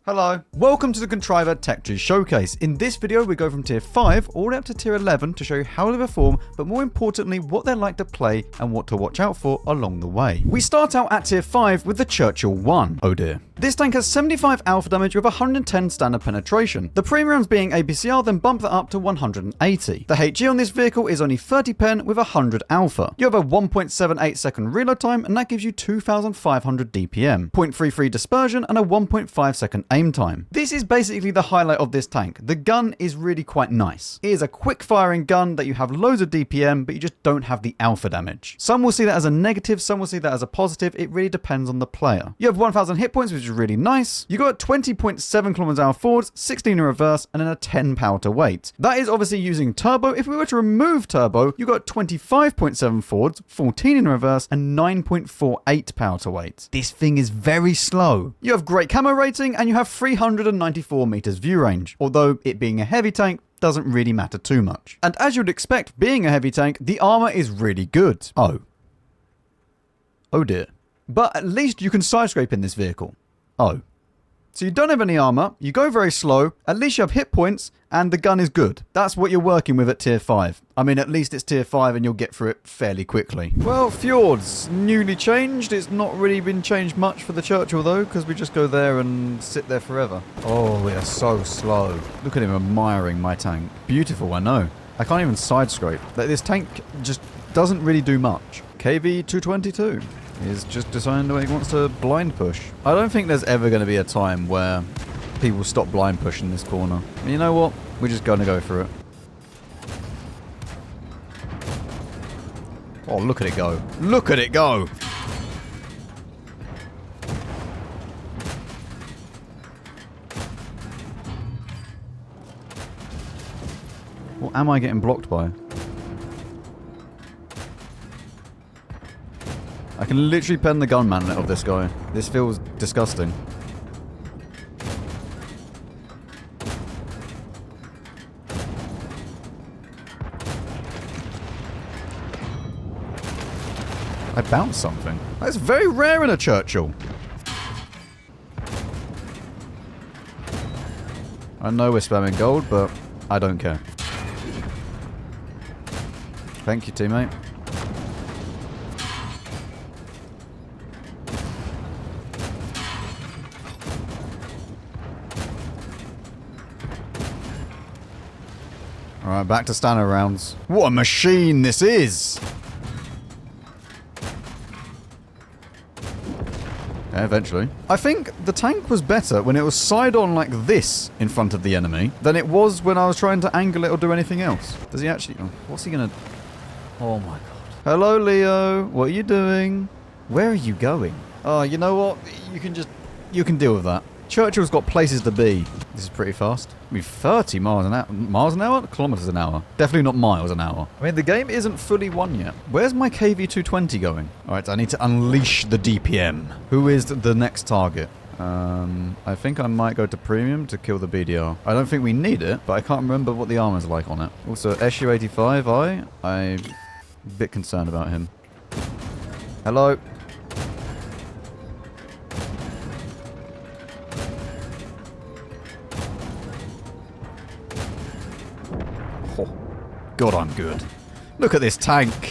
Hello. Welcome to the Contriver Tech Tree Showcase. In this video, we go from tier 5 all the way up to tier 11 to show you how they perform, but more importantly, what they're like to play and what to watch out for along the way. We start out at tier 5 with the Churchill I. Oh dear. This tank has 75 alpha damage with 110 standard penetration. The premiums being APCR, then bump that up to 180. The HG on this vehicle is only 30 pen with 100 alpha. You have a 1.78 second reload time, and that gives you 2,500 DPM, 0.33 dispersion, and a 1.5 second aim time. This is basically the highlight of this tank. The gun is really quite nice. It is a quick firing gun that you have loads of DPM, but you just don't have the alpha damage. Some will see that as a negative, some will see that as a positive. It really depends on the player. You have 1,000 hit points, which is really nice. You got 20.7 kilometers hour forwards, 16 in reverse, and then a 10 power to weight. That is obviously using turbo. If we were to remove turbo, you got 25.7 forwards, 14 in reverse, and 9.48 power to weight. This thing is very slow. You have great camo rating, and you have 394 meters view range, although it being a heavy tank doesn't really matter too much. And as you'd expect, being a heavy tank, the armor is really good. Oh dear. But at least you can side scrape in this vehicle. Oh. So you don't have any armor, you go very slow, at least you have hit points, and the gun is good. That's what you're working with at tier 5. I mean, at least it's tier 5 and you'll get through it fairly quickly. Well, fjords, newly changed. It's not really been changed much for the Churchill though, because we just go there and sit there forever. Oh, we are so slow. Look at him admiring my tank. Beautiful, I know. I can't even side scrape. This tank just doesn't really do much. KV-222. Is just deciding that he wants to blind push. I don't think there's ever going to be a time where people stop blind pushing this corner. And you know what? We're just going to go for it. Oh, look at it go. Look at it go! What am I getting blocked by? I can literally pen the gun manlet of this guy. This feels disgusting. I bounced something. That's very rare in a Churchill. I know we're spamming gold, but I don't care. Thank you, teammate. Alright, back to standard rounds. What a machine this is! Yeah, eventually. I think the tank was better when it was side on like this in front of the enemy than it was when I was trying to angle it or do anything else. Does he actually... Oh, what's he gonna... Oh my god. Hello, Leo. What are you doing? Where are you going? Oh, you know what? You can deal with that. Churchill's got places to be. This is pretty fast. I mean, 30 miles an hour. Miles an hour? Kilometers an hour. Definitely not miles an hour. I mean, the game isn't fully won yet. Where's my KV-220 going? Alright, I need to unleash the DPM. Who is the next target? I think I might go to premium to kill the BDR. I don't think we need it, but I can't remember what the armor's like on it. Also, SU-85I. I'm a bit concerned about him. Hello? God, I'm good. Look at this tank.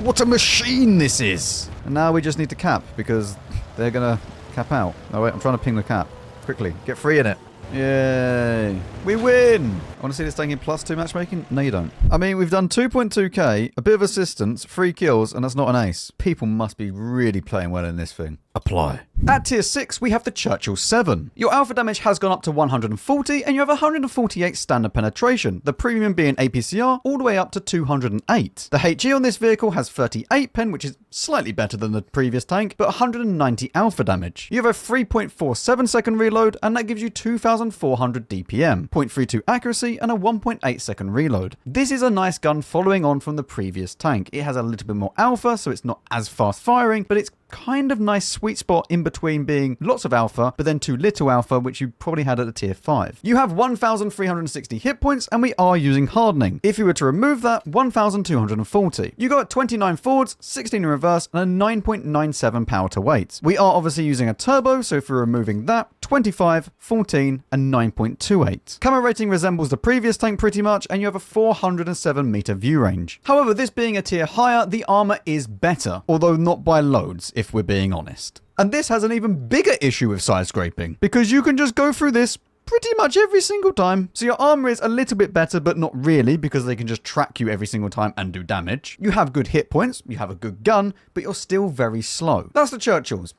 What a machine this is. And now we just need to cap because they're going to cap out. Oh, wait, I'm trying to ping the cap. Quickly, get free in it. Yay. We win. I want to see this tank in +2 matchmaking? No, you don't. I mean, we've done 2.2k, a bit of assistance, 3 kills, and that's not an ace. People must be really playing well in this thing. Apply. At tier 6, we have the Churchill VII. Your alpha damage has gone up to 140, and you have 148 standard penetration, the premium being APCR all the way up to 208. The HE on this vehicle has 38 pen, which is slightly better than the previous tank, but 190 alpha damage. You have a 3.47 second reload, and that gives you 2,400 DPM, 0.32 accuracy, and a 1.8 second reload. This is a nice gun following on from the previous tank. It has a little bit more alpha, so it's not as fast firing, but it's kind of nice sweet spot in between being lots of alpha, but then too little alpha, which you probably had at a tier 5. You have 1,360 hit points, and we are using hardening. If you were to remove that, 1,240. You got 29 forwards, 16 in reverse, and a 9.97 power to weight. We are obviously using a turbo, so if we're removing that, 25, 14, and 9.28. Camo rating resembles the previous tank pretty much, and you have a 407 meter view range. However, this being a tier higher, the armor is better, although not by loads, if we're being honest. And this has an even bigger issue with side scraping, because you can just go through this pretty much every single time. So your armor is a little bit better, but not really, because they can just track you every single time and do damage. You have good hit points, you have a good gun, but you're still very slow. That's the Churchills.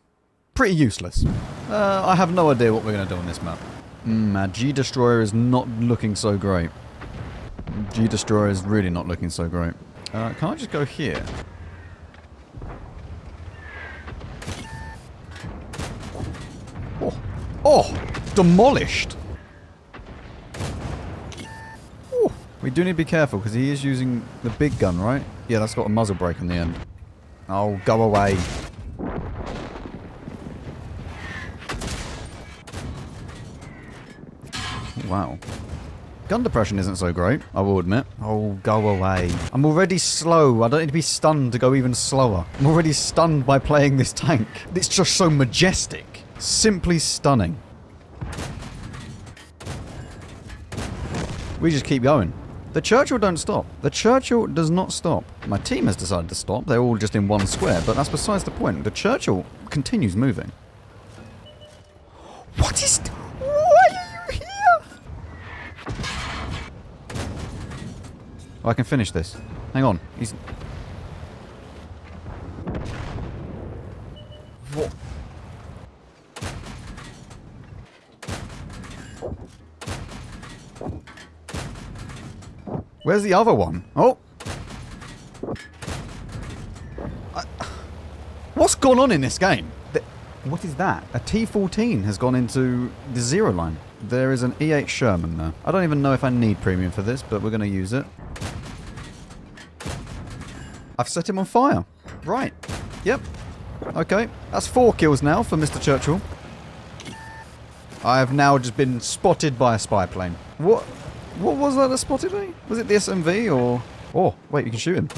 Pretty useless. I have no idea what we're going to do on this map. Our G-Destroyer is not looking so great. G-Destroyer is really not looking so great. Can I just go here? Oh, demolished. Ooh. We do need to be careful because he is using the big gun, right? Yeah, that's got a muzzle brake on the end. Oh, go away. Wow. Gun depression isn't so great, I will admit. Oh, go away. I'm already slow. I don't need to be stunned to go even slower. I'm already stunned by playing this tank. It's just so majestic. Simply stunning. We just keep going. The Churchill don't stop. The Churchill does not stop. My team has decided to stop. They're all just in one square, but that's besides the point. The Churchill continues moving. What is... Why are you here? Oh, I can finish this. Hang on. He's... What? Where's the other one? Oh! What's gone on in this game? What is that? A T-14 has gone into the zero line. There is an E8 Sherman there. I don't even know if I need premium for this, but we're going to use it. I've set him on fire. Right. Yep. Okay. That's 4 kills now for Mr. Churchill. I have now just been spotted by a spy plane. What was that that spotted me? Was it the SMV or... Oh, wait, you can shoot him.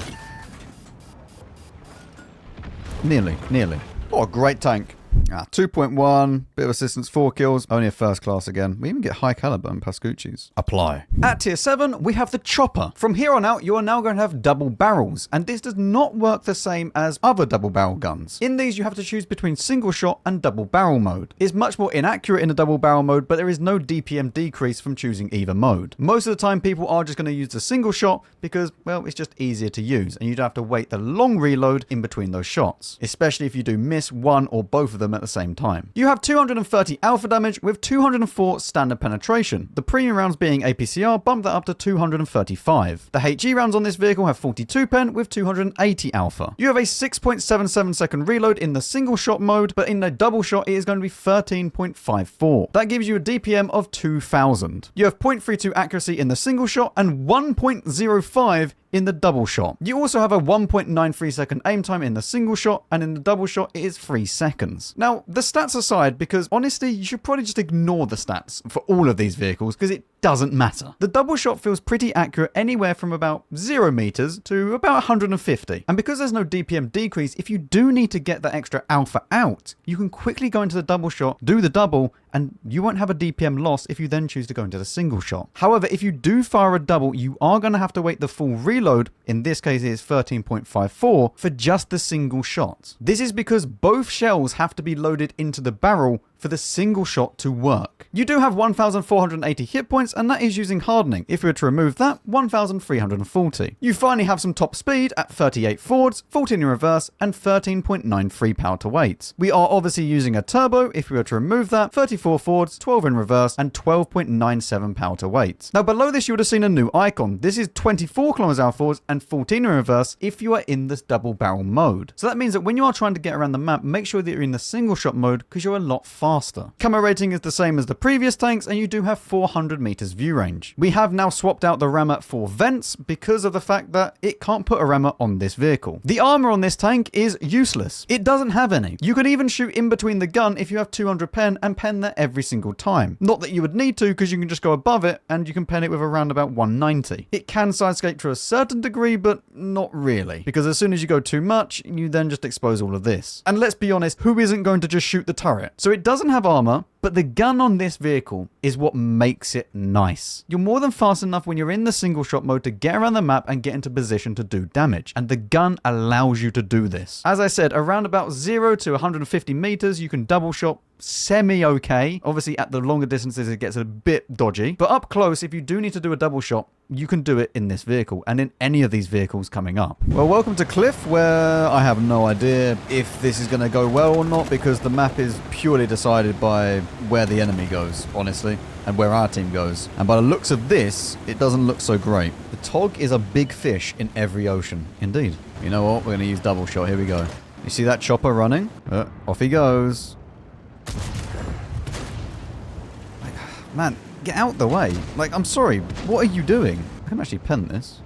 Nearly. Oh, great tank. 2.1, bit of assistance, 4 kills, only a first class again. We even get high caliber and Pascucci's. Apply. At tier 7, we have the chopper. From here on out, you are now going to have double barrels, and this does not work the same as other double barrel guns. In these, you have to choose between single shot and double barrel mode. It's much more inaccurate in the double barrel mode, but there is no DPM decrease from choosing either mode. Most of the time, people are just going to use the single shot because, well, it's just easier to use, and you don't have to wait the long reload in between those shots, especially if you do miss one or both of them at the same time. You have 230 alpha damage with 204 standard penetration. The premium rounds being APCR bump that up to 235. The HE rounds on this vehicle have 42 pen with 280 alpha. You have a 6.77 second reload in the single shot mode, but in the double shot it is going to be 13.54. That gives you a DPM of 2000. You have 0.32 accuracy in the single shot and 1.05 in the double shot. You also have a 1.93 second aim time in the single shot, and in the double shot it is 3 seconds. Now, the stats aside, because honestly, you should probably just ignore the stats for all of these vehicles, because it doesn't matter. The double shot feels pretty accurate anywhere from about 0 meters to about 150. And because there's no DPM decrease, if you do need to get that extra alpha out, you can quickly go into the double shot, do the double, and you won't have a DPM loss if you then choose to go into the single shot. However, if you do fire a double, you are going to have to wait the full reload, in this case it is 13.54, for just the single shot. This is because both shells have to be loaded into the barrel for the single shot to work. You do have 1,480 hit points, and that is using hardening. If we were to remove that, 1,340. You finally have some top speed at 38 forwards, 14 in reverse, and 13.93 power to weight. We are obviously using a turbo. If we were to remove that, 34 forwards, 12 in reverse, and 12.97 power to weight. Now below this you would have seen a new icon. This is 24 kilometers hour forwards and 14 in reverse if you are in this double barrel mode. So that means that when you are trying to get around the map, make sure that you're in the single shot mode because you're a lot faster. faster. Camo rating is the same as the previous tanks, and you do have 400 meters view range. We have now swapped out the rammer for vents because of the fact that it can't put a rammer on this vehicle. The armor on this tank is useless. It doesn't have any. You could even shoot in between the gun if you have 200 pen and pen there every single time. Not that you would need to, because you can just go above it and you can pen it with around about 190. It can sidescape to a certain degree, but not really, because as soon as you go too much, you then just expose all of this. And let's be honest, who isn't going to just shoot the turret? So it doesn't have armor, but the gun on this vehicle is what makes it nice. You're more than fast enough when you're in the single shot mode to get around the map and get into position to do damage. And the gun allows you to do this. As I said, around about 0 to 150 meters, you can double shot semi-okay. Obviously, at the longer distances, it gets a bit dodgy. But up close, if you do need to do a double shot, you can do it in this vehicle and in any of these vehicles coming up. Well, welcome to Cliff, where I have no idea if this is going to go well or not, because the map is purely decided by where the enemy goes, honestly, and where our team goes. And by the looks of this, it doesn't look so great. The Tog is a big fish in every ocean. Indeed. You know what? We're going to use double shot. Here we go. You see that chopper running? Off he goes. Man, get out the way. Like, I'm sorry. What are you doing? I can actually pen this.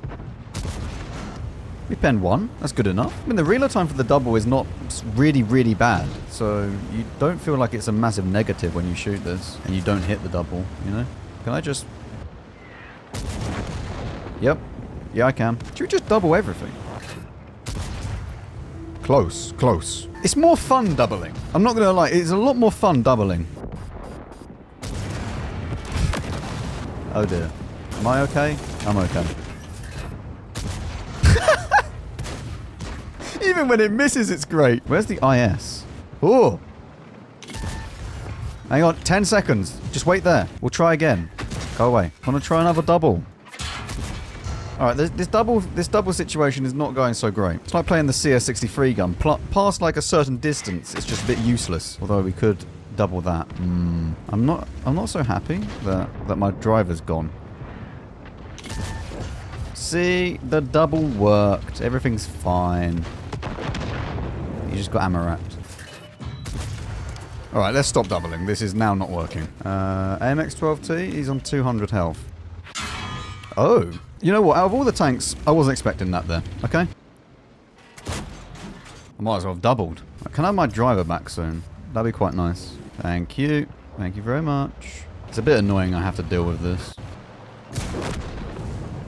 We pen one. That's good enough. I mean, the reload time for the double is not really, really bad. So you don't feel like it's a massive negative when you shoot this and you don't hit the double, you know? Can I just... Yep. Yeah, I can. Should we just double everything? Close. Close. It's more fun doubling. I'm not going to lie. It's a lot more fun doubling. Oh dear. Am I okay? I'm okay. Even when it misses, it's great. Where's the IS? Oh! Hang on, 10 seconds. Just wait there. We'll try again. Go away. Want to try another double? Alright, this double situation is not going so great. It's like playing the CS63 gun. Past like a certain distance, it's just a bit useless. Although we could double that. I'm not so happy that my driver's gone. See, the double worked. Everything's fine. You just got ammo wrapped. Alright, let's stop doubling. This is now not working. AMX-12T, he's on 200 health. Oh. You know what? Out of all the tanks, I wasn't expecting that there. Okay? I might as well have doubled. Can I have my driver back soon? That'd be quite nice. Thank you. Thank you very much. It's a bit annoying I have to deal with this.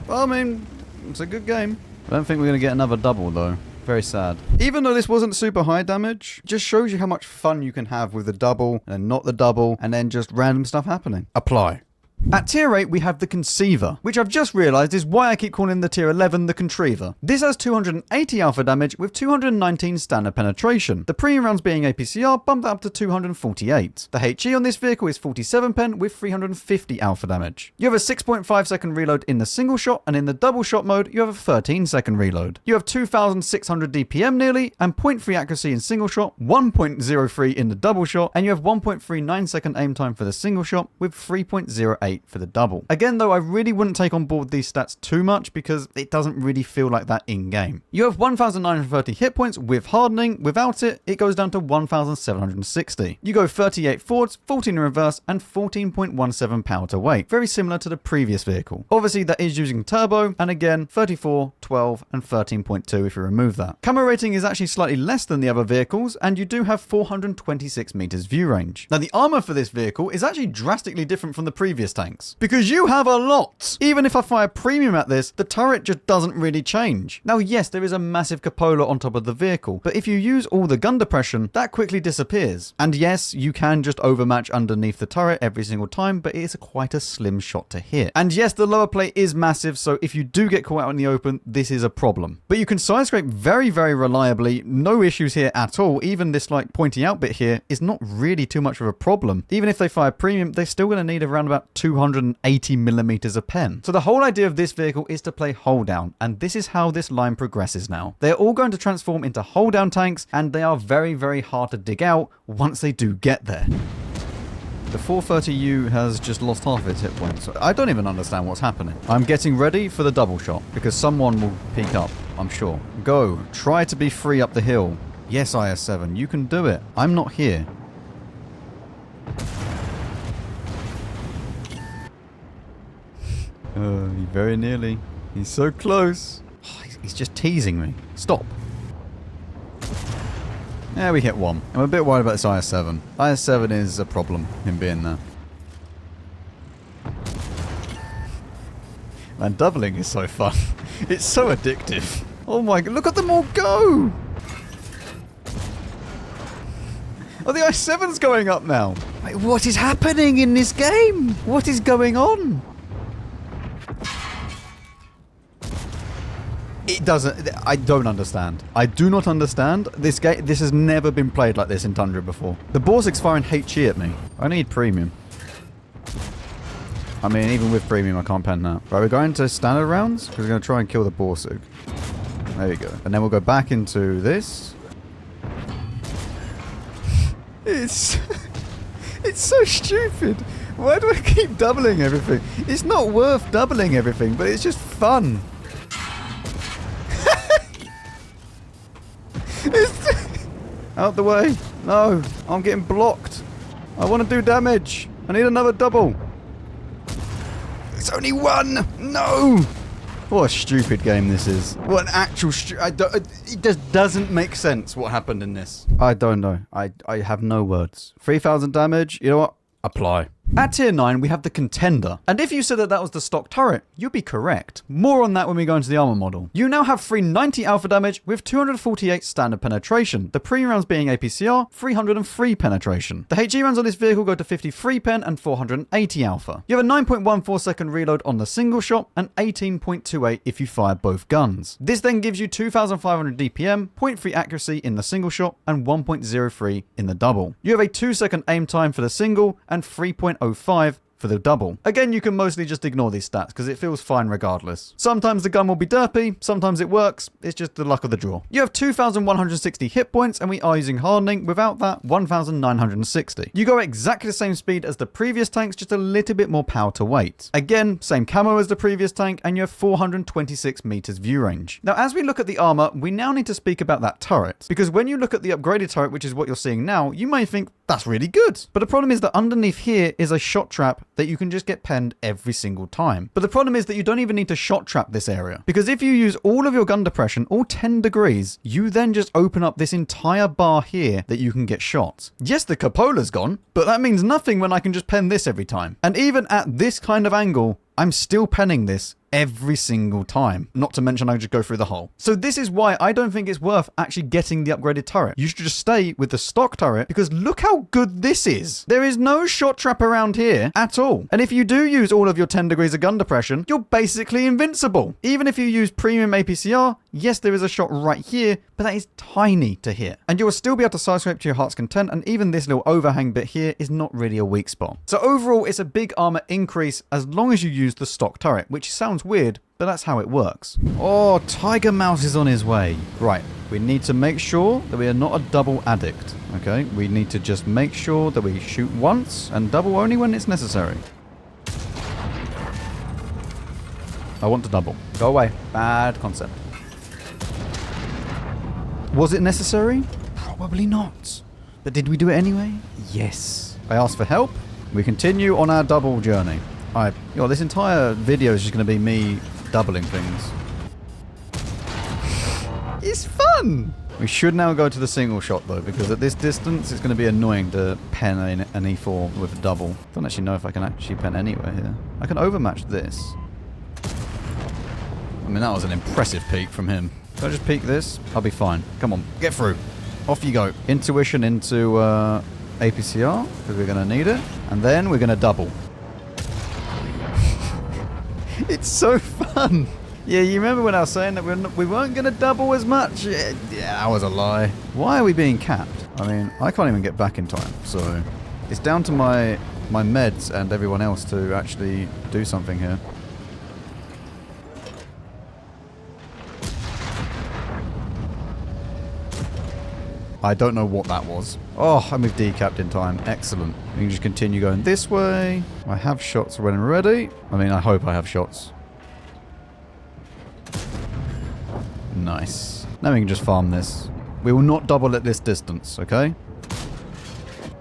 Well, I mean, it's a good game. I don't think we're going to get another double, though. Very sad. Even though this wasn't super high damage, it just shows you how much fun you can have with the double and not the double, and then just random stuff happening. Apply. At tier 8, we have the Conceiver, which I've just realised is why I keep calling the tier 11 the Contriver. This has 280 alpha damage with 219 standard penetration. The premium rounds being APCR bumped up to 248. The HE on this vehicle is 47 pen with 350 alpha damage. You have a 6.5 second reload in the single shot, and in the double shot mode, you have a 13 second reload. You have 2,600 DPM nearly, and 0.3 accuracy in single shot, 1.03 in the double shot, and you have 1.39 second aim time for the single shot with 3.08 for the double. Again though, I really wouldn't take on board these stats too much because it doesn't really feel like that in game. You have 1,930 hit points with hardening. Without it, it goes down to 1,760. You go 38 forwards, 14 in reverse, and 14.17 power to weight. Very similar to the previous vehicle. Obviously that is using turbo, and again 34, 12, and 13.2 if you remove that. Camo rating is actually slightly less than the other vehicles, and you do have 426 meters view range. Now the armor for this vehicle is actually drastically different from the previous tanks, because you have a lot. Even if I fire premium at this, the turret just doesn't really change. Now yes, there is a massive cupola on top of the vehicle, but if you use all the gun depression, that quickly disappears. And yes, you can just overmatch underneath the turret every single time, but it is quite a slim shot to hit. And yes, the lower plate is massive, so if you do get caught out in the open, this is a problem. But you can side scrape very, very reliably. No issues here at all. Even this like pointy out bit here is not really too much of a problem. Even if they fire premium, they're still going to need around about 280 millimeters of pen. So the whole idea of this vehicle is to play hold down, and this is how this line progresses now. They're all going to transform into hold down tanks, and they are very, very hard to dig out once they do get there. The 430U has just lost half its hit points. I don't even understand what's happening. I'm getting ready for the double shot, because someone will peek up, I'm sure. Go. Try to be free up the hill. Yes, IS-7, you can do it. I'm not here. Very nearly. He's so close. Oh, he's just teasing me. Stop. Yeah, we hit one. I'm a bit worried about this IS-7. IS-7 is a problem, him being there. Man, doubling is so fun. It's so addictive. Oh my god, look at them all go! Oh, the IS-7's going up now. Wait, what is happening in this game? What is going on? It doesn't... I don't understand. I do not understand. This game... This has never been played like this in Tundra before. The Borsig's firing HE at me. I need premium. I mean, even with premium, I can't pen that. Right, we're going to standard rounds, because we're going to try and kill the Borsig. There we go. And then we'll go back into this. It's... It's so stupid. Why do I keep doubling everything? It's not worth doubling everything, but it's just fun. Out the way. No, I'm getting blocked. I want to do damage. I need another double. It's only one. No. What a stupid game this is. What an actual it just doesn't make sense what happened in this. I don't know. I have no words. 3,000 damage. You know what? Apply. At tier 9, we have the Contender. And if you said that that was the stock turret, you'd be correct. More on that when we go into the armor model. You now have 390 alpha damage with 248 standard penetration. The premium rounds being APCR, 303 penetration. The HE rounds on this vehicle go to 53 pen and 480 alpha. You have a 9.14 second reload on the single shot and 18.28 if you fire both guns. This then gives you 2,500 DPM, 0.3 accuracy in the single shot, and 1.03 in the double. You have a 2-second aim time for the single and 3.05 for the double. Again, you can mostly just ignore these stats because it feels fine regardless. Sometimes the gun will be derpy, sometimes it works, it's just the luck of the draw. You have 2,160 hit points and we are using hardening, without that 1,960. You go at exactly the same speed as the previous tanks, just a little bit more power to weight. Again, same camo as the previous tank and you have 426 meters view range. Now as we look at the armor, we now need to speak about that turret, because when you look at the upgraded turret, which is what you're seeing now, you may think that's really good. But the problem is that underneath here is a shot trap that you can just get penned every single time. But the problem is that you don't even need to shot trap this area, because if you use all of your gun depression, all 10 degrees, you then just open up this entire bar here that you can get shot. Yes, the cupola's gone, but that means nothing when I can just pen this every time. And even at this kind of angle, I'm still penning this every single time. Not to mention I just go through the hole. So this is why I don't think it's worth actually getting the upgraded turret. You should just stay with the stock turret, because look how good this is. There is no shot trap around here at all. And if you do use all of your 10 degrees of gun depression, you're basically invincible. Even if you use premium APCR, yes, there is a shot right here, but that is tiny to hit. And you will still be able to side scrape to your heart's content, and even this little overhang bit here is not really a weak spot. So overall, it's a big armor increase as long as you use the stock turret, which sounds weird, but that's how it works. Oh, Tiger Mouse is on his way. Right, we need to make sure that we are not a double addict, okay? We need to just make sure that we shoot once and double only when it's necessary. I want to double. Go away. Bad concept. Was it necessary? Probably not. But did we do it anyway? Yes. I asked for help. We continue on our double journey. This entire video is just going to be me doubling things. It's fun! We should now go to the single shot though, because at this distance it's going to be annoying to pen an E4 with a double. Don't actually know if I can actually pen anywhere here. I can overmatch this. I mean, that was an impressive peek from him. If I just peek this, I'll be fine. Come on, get through. Off you go. Intuition into APCR, because we're going to need it. And then we're going to double. It's so fun. Yeah, you remember when I was saying that we weren't going to double as much? Yeah, that was a lie. Why are we being capped? I mean, I can't even get back in time. So it's down to my meds and everyone else to actually do something here. I don't know what that was. Oh, I moved decapped in time. Excellent. We can just continue going this way. I have shots when I'm ready. I mean, I hope I have shots. Nice. Now we can just farm this. We will not double at this distance, okay?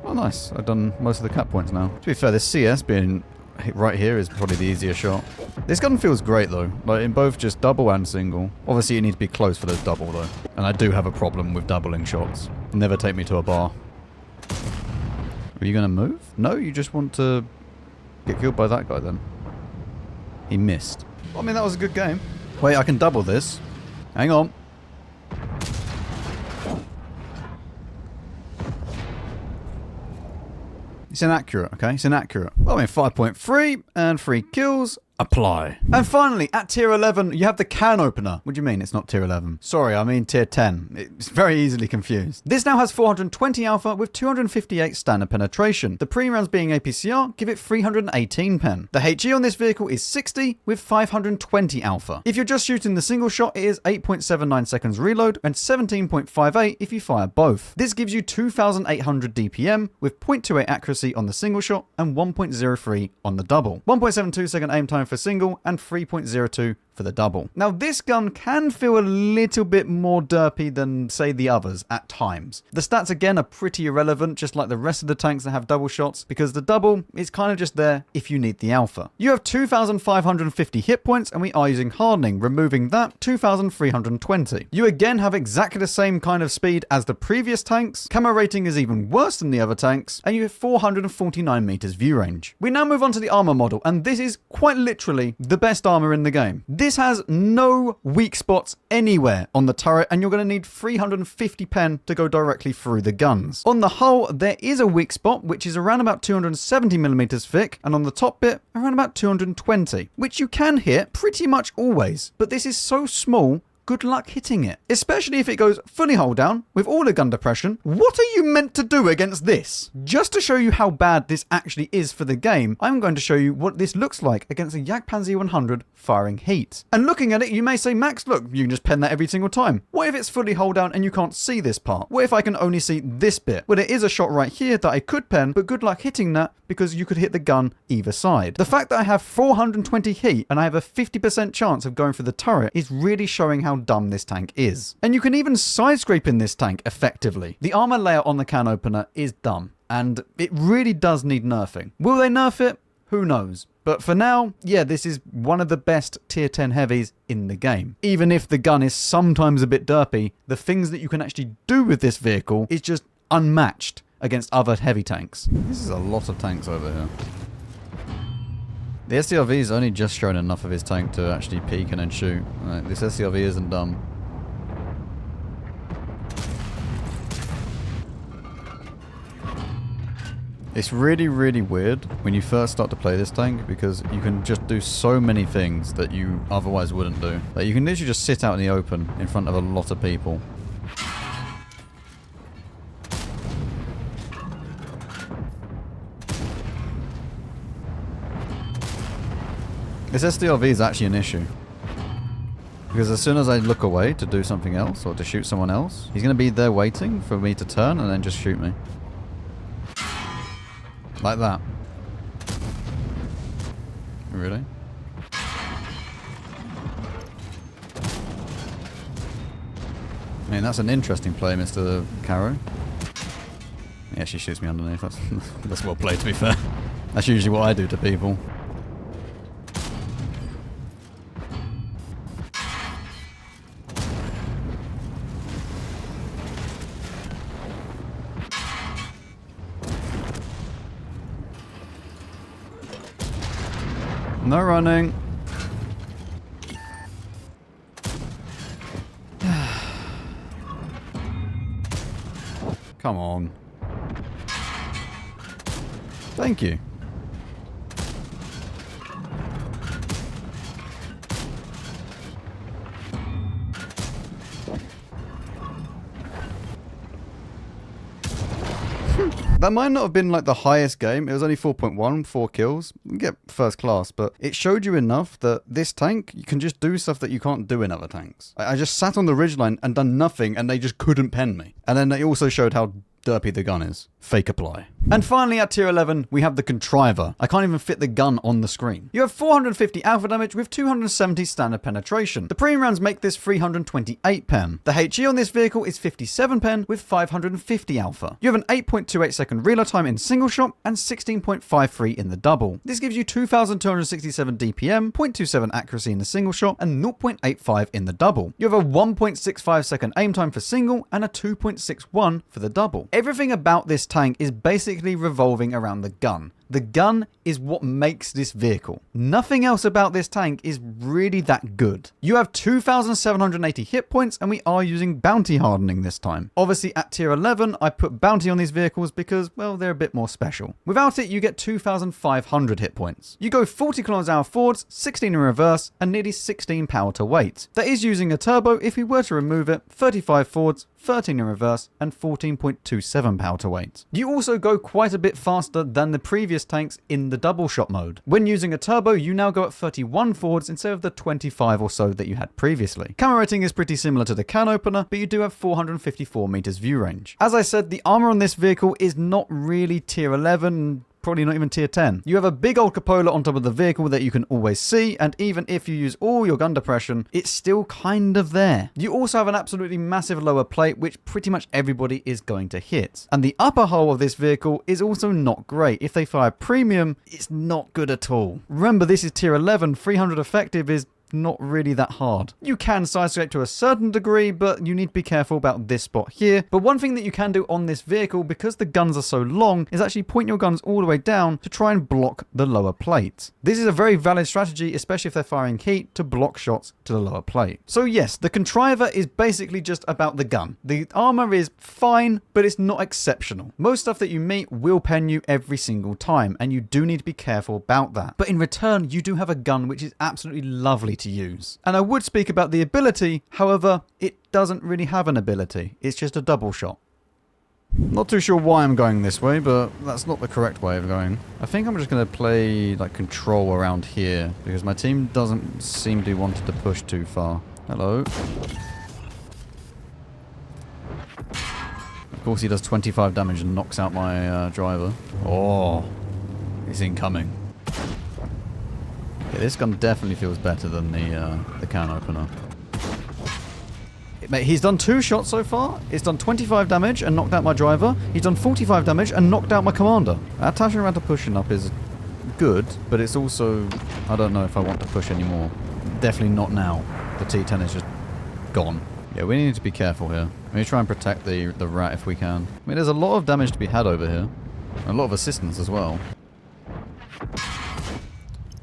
Oh, nice. I've done most of the cap points now. To be fair, this CS being right here is probably the easier shot. This gun feels great though, like in both just double and single. Obviously you need to be close for those double though. And I do have a problem with doubling shots. Never take me to a bar. Are you gonna move? No, you just want to get killed by that guy then. He missed. I mean, that was a good game. Wait, I can double this. Hang on. It's inaccurate, okay? It's inaccurate. Well, I mean, 5.3 and 3 kills. Apply. And finally, at tier 11, you have the Canopener. What do you mean it's not tier 11? Sorry, I mean tier 10. It's very easily confused. This now has 420 alpha with 258 standard penetration. The pre-rounds being APCR give it 318 pen. The HE on this vehicle is 60 with 520 alpha. If you're just shooting the single shot, it is 8.79 seconds reload and 17.58 if you fire both. This gives you 2,800 DPM with 0.28 accuracy on the single shot and 1.03 on the double. 1.72 second aim time for single and 3.02 for the double. Now this gun can feel a little bit more derpy than say the others at times. The stats again are pretty irrelevant, just like the rest of the tanks that have double shots, because the double is kind of just there if you need the alpha. You have 2,550 hit points and we are using hardening, removing that 2,320. You again have exactly the same kind of speed as the previous tanks, camo rating is even worse than the other tanks, and you have 449 meters view range. We now move on to the armor model, and this is quite literally the best armor in the game. This has no weak spots anywhere on the turret, and you're going to need 350 pen to go directly through the guns. On the hull, there is a weak spot, which is around about 270 millimeters thick, and on the top bit, around about 220, which you can hit pretty much always. But this is so small, good luck hitting it. Especially if it goes fully hull down, with all the gun depression. What are you meant to do against this? Just to show you how bad this actually is for the game, I'm going to show you what this looks like against a Jagdpanzer 100 firing heat. And looking at it, you may say, Max, look, you can just pen that every single time. What if it's fully hull down and you can't see this part? What if I can only see this bit? Well, there is a shot right here that I could pen, but good luck hitting that because you could hit the gun either side. The fact that I have 420 heat and I have a 50% chance of going for the turret is really showing how dumb this tank is. And you can even side scrape in this tank effectively. The armor layout on the Canopener is dumb, and it really does need nerfing. Will they nerf it? Who knows? But for now, yeah, this is one of the best tier 10 heavies in the game. Even if the gun is sometimes a bit derpy, the things that you can actually do with this vehicle is just unmatched against other heavy tanks. This is a lot of tanks over here. The SCRV's only just shown enough of his tank to actually peek and then shoot. Right, this SCRV isn't dumb. It's really, really weird when you first start to play this tank because you can just do so many things that you otherwise wouldn't do. Like you can literally just sit out in the open in front of a lot of people. This SDRV is actually an issue. Because as soon as I look away to do something else or to shoot someone else, he's going to be there waiting for me to turn and then just shoot me. Like that. Really? I mean, that's an interesting play, Mr. Caro. Yeah, she shoots me underneath. That's well played, to be fair. That's usually what I do to people. No running. Come on. Thank you. That might not have been like the highest game. It was only 4.1, 4 kills. You can get first class, but it showed you enough that this tank, you can just do stuff that you can't do in other tanks. I just sat on the ridgeline and done nothing and they just couldn't pen me. And then they also showed how derpy the gun is. Fake apply. And finally at tier 11, we have the Contriver. I can't even fit the gun on the screen. You have 450 alpha damage with 270 standard penetration. The premium rounds make this 328 pen. The HE on this vehicle is 57 pen with 550 alpha. You have an 8.28 second reload time in single shot and 16.53 in the double. This gives you 2,267 DPM, 0.27 accuracy in the single shot, and 0.85 in the double. You have a 1.65 second aim time for single and a 2.61 for the double. Everything about this tank is basically revolving around the gun. The gun is what makes this vehicle. Nothing else about this tank is really that good. You have 2,780 hit points, and we are using bounty hardening this time. Obviously, at tier 11, I put bounty on these vehicles because, well, they're a bit more special. Without it, you get 2,500 hit points. You go 40 km/h forwards, 16 in reverse, and nearly 16 power to weight. That is using a turbo. If we were to remove it, 35 forwards, 13 in reverse, and 14.27 power to weight. You also go quite a bit faster than the previous tanks in the double shot mode. When using a turbo, you now go at 31 forwards instead of the 25 or so that you had previously. Camera rating is pretty similar to the Canopener, but you do have 454 meters view range. As I said, the armor on this vehicle is not really tier 11, probably not even tier 10. You have a big old cupola on top of the vehicle that you can always see, and even if you use all your gun depression, it's still kind of there. You also have an absolutely massive lower plate, which pretty much everybody is going to hit. And the upper hull of this vehicle is also not great. If they fire premium, it's not good at all. Remember, this is tier 11, 300 effective is not really that hard. You can sidescape to a certain degree, but you need to be careful about this spot here. But one thing that you can do on this vehicle, because the guns are so long, is actually point your guns all the way down to try and block the lower plate. This is a very valid strategy, especially if they're firing heat, to block shots to the lower plate. So yes, the Contriver is basically just about the gun. The armor is fine, but it's not exceptional. Most stuff that you meet will pen you every single time, and you do need to be careful about that. But in return, you do have a gun which is absolutely lovely to use. And I would speak about the ability, however, it doesn't really have an ability. It's just a double shot. Not too sure why I'm going this way, but that's not the correct way of going. I think I'm just going to play like control around here, because my team doesn't seem to want to push too far. Hello. Of course he does 25 damage and knocks out my driver. Oh, he's incoming. Yeah, this gun definitely feels better than the Canopener. Mate, he's done 2 shots so far. It's done 25 damage and knocked out my driver. He's done 45 damage and knocked out my commander. Attaching around to pushing up is good, but it's also... I don't know if I want to push anymore. Definitely not now. The T10 is just gone. Yeah, we need to be careful here. We need to try and protect the rat if we can. I mean, there's a lot of damage to be had over here. A lot of assistance as well.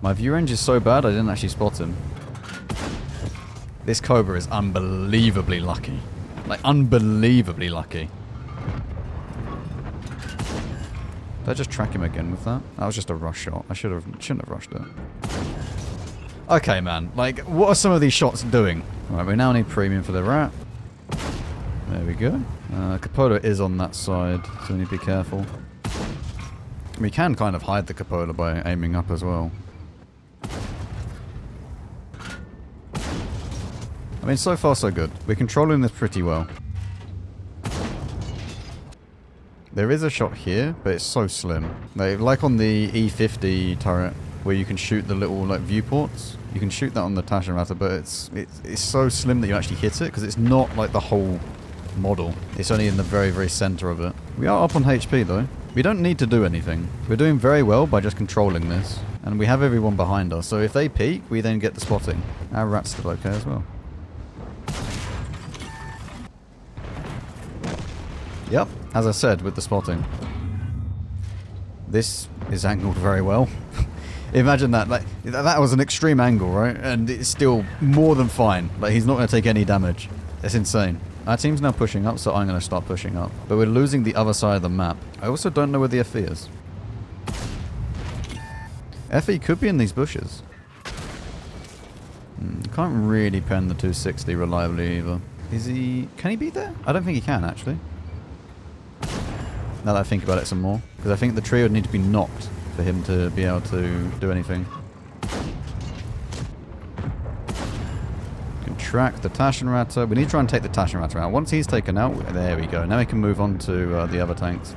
My view range is so bad I didn't actually spot him. This Cobra is unbelievably lucky. Like, unbelievably lucky. Did I just track him again with that? That was just a rush shot. I shouldn't have rushed it. Okay, man. Like, what are some of these shots doing? Alright, we now need premium for the rat. There we go. Cupola is on that side, so we need to be careful. We can kind of hide the Cupola by aiming up as well. I mean, so far so good. We're controlling this pretty well. There is a shot here, but it's so slim. Like on the E50 turret, where you can shoot the little like viewports. You can shoot that on the Taschenratte, but it's so slim that you actually hit it, because it's not like the whole model. It's only in the very, very center of it. We are up on HP though. We don't need to do anything. We're doing very well by just controlling this. And we have everyone behind us, so if they peek, we then get the spotting. Our rat's still okay as well. Yep, as I said, with the spotting. This is angled very well. Imagine that. Like, that was an extreme angle, right? And it's still more than fine. Like, he's not going to take any damage. It's insane. Our team's now pushing up, so I'm going to start pushing up. But we're losing the other side of the map. I also don't know where the FE is. FE could be in these bushes. Can't really pen the 260 reliably either. Is he... Can he be there? I don't think he can, actually. Now that I think about it some more. Because I think the tree would need to be knocked for him to be able to do anything. track the Taschenratter. We need to try and take the Taschenratter out. Once he's taken out, there we go. Now we can move on to the other tanks.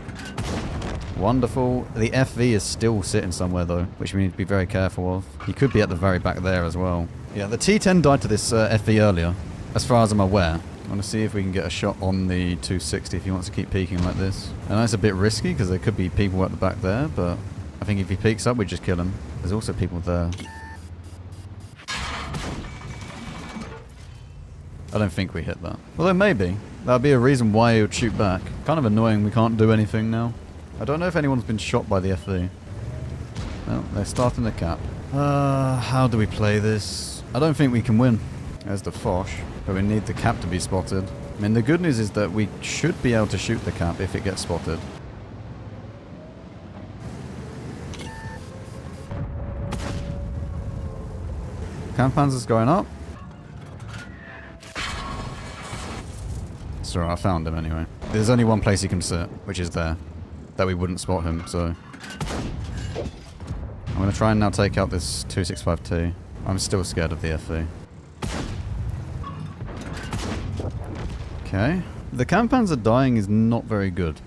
Wonderful. The FV is still sitting somewhere though, which we need to be very careful of. He could be at the very back there as well. Yeah, the T10 died to this FV earlier, as far as I'm aware. I want to see if we can get a shot on the 260 if he wants to keep peeking like this. I know it's a bit risky because there could be people at the back there, but I think if he peeks up, we just kill him. There's also people there. I don't think we hit that. Although maybe. That'd be a reason why he would shoot back. Kind of annoying we can't do anything now. I don't know if anyone's been shot by the FV. Well, they're starting the cap. How do we play this? I don't think we can win. There's the Foch. But we need the cap to be spotted. I mean, the good news is that we should be able to shoot the cap if it gets spotted. Kampfpanzer's going up. Sorry, I found him anyway. There's only one place he can sit, which is there. That we wouldn't spot him, so... I'm going to try and now take out this 265T. I'm still scared of the FV. Okay. The Kampfpanzer dying is not very good.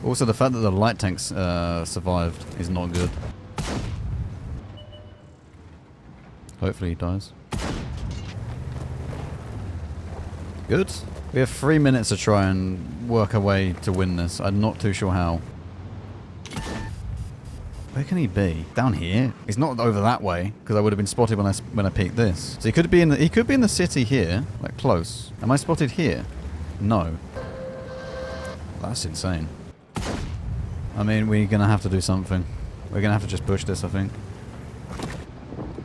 Also, the fact that the light tanks survived is not good. Hopefully he dies. Good. We have 3 minutes to try and work a way to win this. I'm not too sure how. Where can he be? Down here? He's not over that way because I would have been spotted when I peeked this. So he could be in the city here, like close. Am I spotted here? No. That's insane. I mean, we're gonna have to do something. We're gonna have to just push this, I think.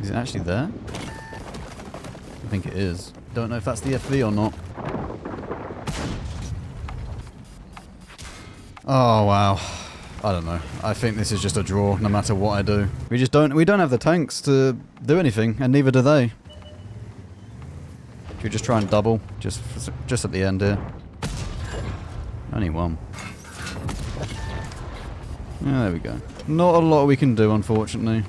Is it actually there? I think it is. Don't know if that's the FV or not. Oh wow. I don't know. I think this is just a draw no matter what I do. We don't have the tanks to do anything, and neither do they. Should we just try and double? Just at the end here. Only one. Yeah, there we go. Not a lot we can do, unfortunately.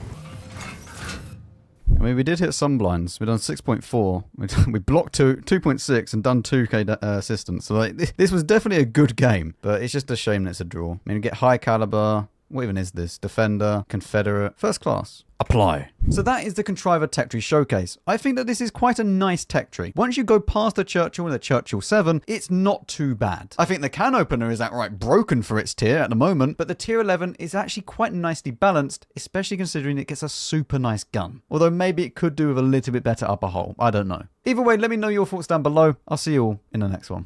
I mean, we did hit some blinds. We've done 6.4. We blocked 2.6 and done 2k assistance. So like, this was definitely a good game, but it's just a shame that it's a draw. I mean, we get high caliber. What even is this? Defender, Confederate, first class. Apply. So that is the Contriver tech tree showcase. I think that this is quite a nice tech tree. Once you go past the Churchill and the Churchill VII, it's not too bad. I think the Canopener is outright broken for its tier at the moment, but the tier 11 is actually quite nicely balanced, especially considering it gets a super nice gun. Although maybe it could do with a little bit better upper hull. I don't know. Either way, let me know your thoughts down below. I'll see you all in the next one.